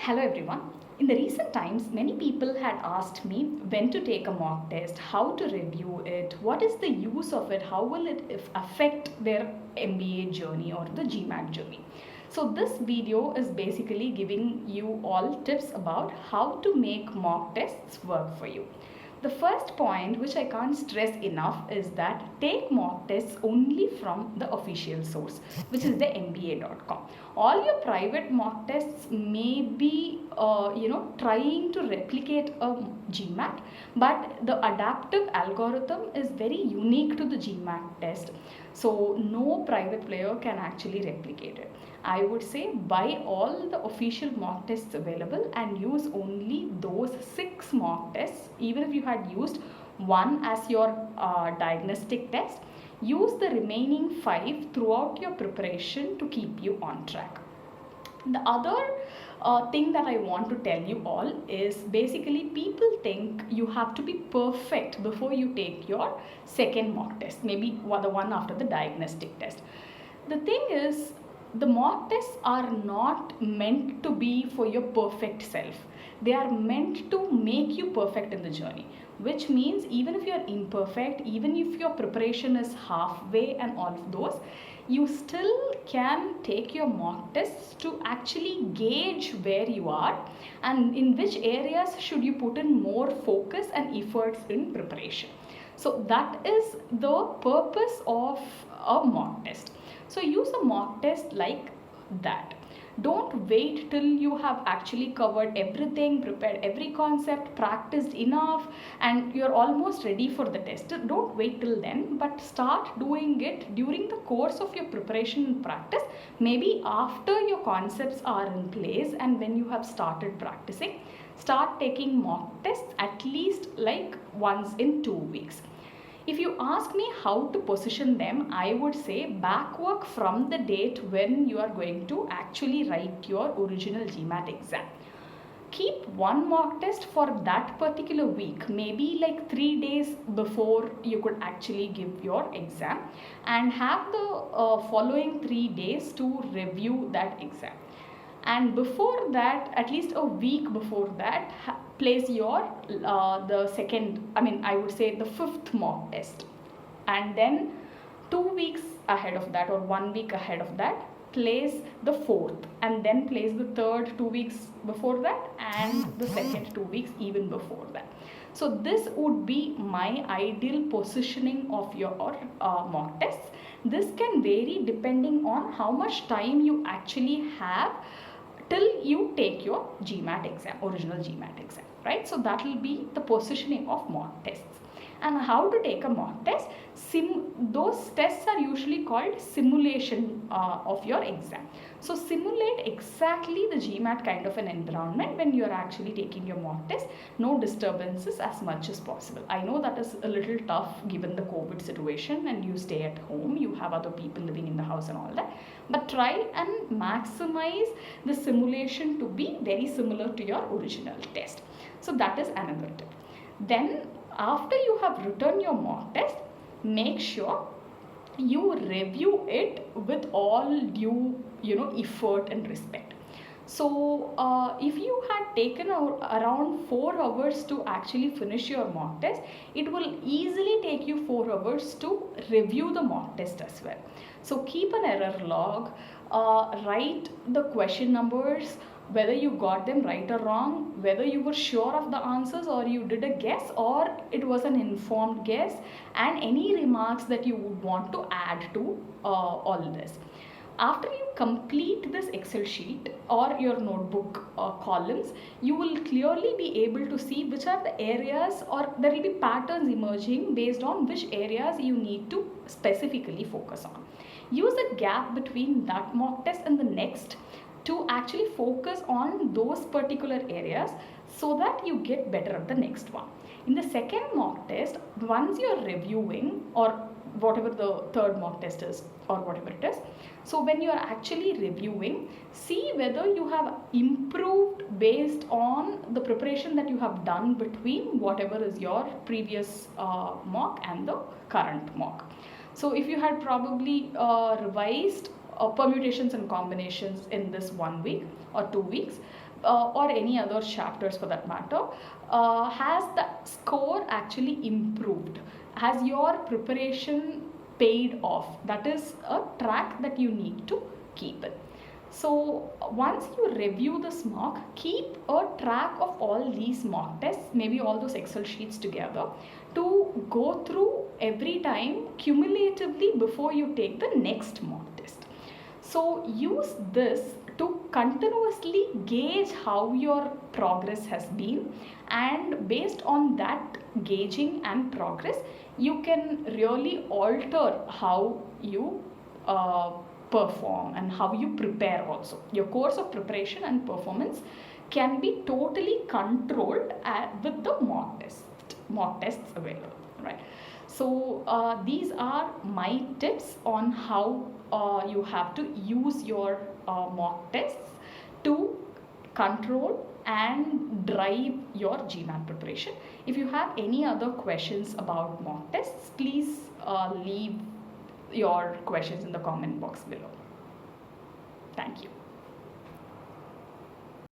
Hello everyone. In the recent times, many people had asked me when to take a mock test, how to review it, what is the use of it, how will it affect their MBA journey or the GMAT journey. So this video is basically giving you all tips about how to make mock tests work for you. The first point, which I can't stress enough, is that take mock tests only from the official source, which is the MBA.com. All your private mock tests may be, trying to replicate a GMAT, but the adaptive algorithm is very unique to the GMAT test. So no private player can actually replicate it. I would say buy all the official mock tests available and use only those 6 mock tests. Even if you had used one as your diagnostic test, use the remaining 5 throughout your preparation to keep you on track. The other thing that I want to tell you all is basically people think you have to be perfect before you take your second mock test, maybe the one after the diagnostic test. The thing is, the mock tests are not meant to be for your perfect self. They are meant to make you perfect in the journey, which means even if you are imperfect, even if your preparation is halfway and all of those, you still can take your mock tests to actually gauge where you are and in which areas should you put in more focus and efforts in preparation. So that is the purpose of a mock test. So use a mock test like that. Don't wait till you have actually covered everything, prepared every concept, practiced enough, and you're almost ready for the test. Don't wait till then, but start doing it during the course of your preparation and practice, maybe after your concepts are in place and when you have started practicing. Start taking mock tests at least like once in 2 weeks. If you ask me how to position them, I would say backwork from the date when you are going to actually write your original GMAT exam. Keep one mock test for that particular week, maybe like 3 days before you could actually give your exam, and have the following 3 days to review that exam. And before that, at least a week before that, place your I would say the 5th mock test, and then 2 weeks ahead of that or 1 week ahead of that, place the 4th, and then place the 3rd 2 weeks before that, and the 2nd 2 weeks even before that. So this would be my ideal positioning of your mock tests. This can vary depending on how much time you actually have till you take your GMAT exam, original GMAT exam, right? So that will be the positioning of mock tests. And how to take a mock test? Those tests are usually called simulation of your exam. So simulate exactly the GMAT kind of an environment when you are actually taking your mock test. No disturbances as much as possible. I know that is a little tough given the COVID situation and you stay at home, you have other people living in the house and all that. But try and maximize the simulation to be very similar to your original test. So that is another tip. Then after you have written your mock test, make sure you review it with all due effort and respect. So if you had taken around 4 hours to actually finish your mock test, it will easily take you 4 hours to review the mock test as well. So keep an error log, write the question numbers, whether you got them right or wrong, whether you were sure of the answers or you did a guess or it was an informed guess, and any remarks that you would want to add to all this. After you complete this Excel sheet or your notebook columns, you will clearly be able to see which are the areas, or there will be patterns emerging based on which areas you need to specifically focus on. Use a gap between that mock test and the next to actually focus on those particular areas so that you get better at the next one. In the second mock test, once you're reviewing, or whatever the third mock test is or whatever it is, so when you are actually reviewing, see whether you have improved based on the preparation that you have done between whatever is your previous mock and the current mock. So if you had probably revised permutations and combinations in this 1 week or 2 weeks, or any other chapters for that matter, has the score actually improved? Has your preparation paid off? That is a track that you need to keep it. So once you review this mock, keep a track of all these mock tests, maybe all those Excel sheets together, to go through every time cumulatively before you take the next mock test. So use this to continuously gauge how your progress has been, and based on that gauging and progress, you can really alter how you perform and how you prepare also. Your course of preparation and performance can be totally controlled with the mock tests available, right? So these are my tips on how you have to use your mock tests to control and drive your GMAT preparation. If you have any other questions about mock tests, please leave your questions in the comment box below. Thank you.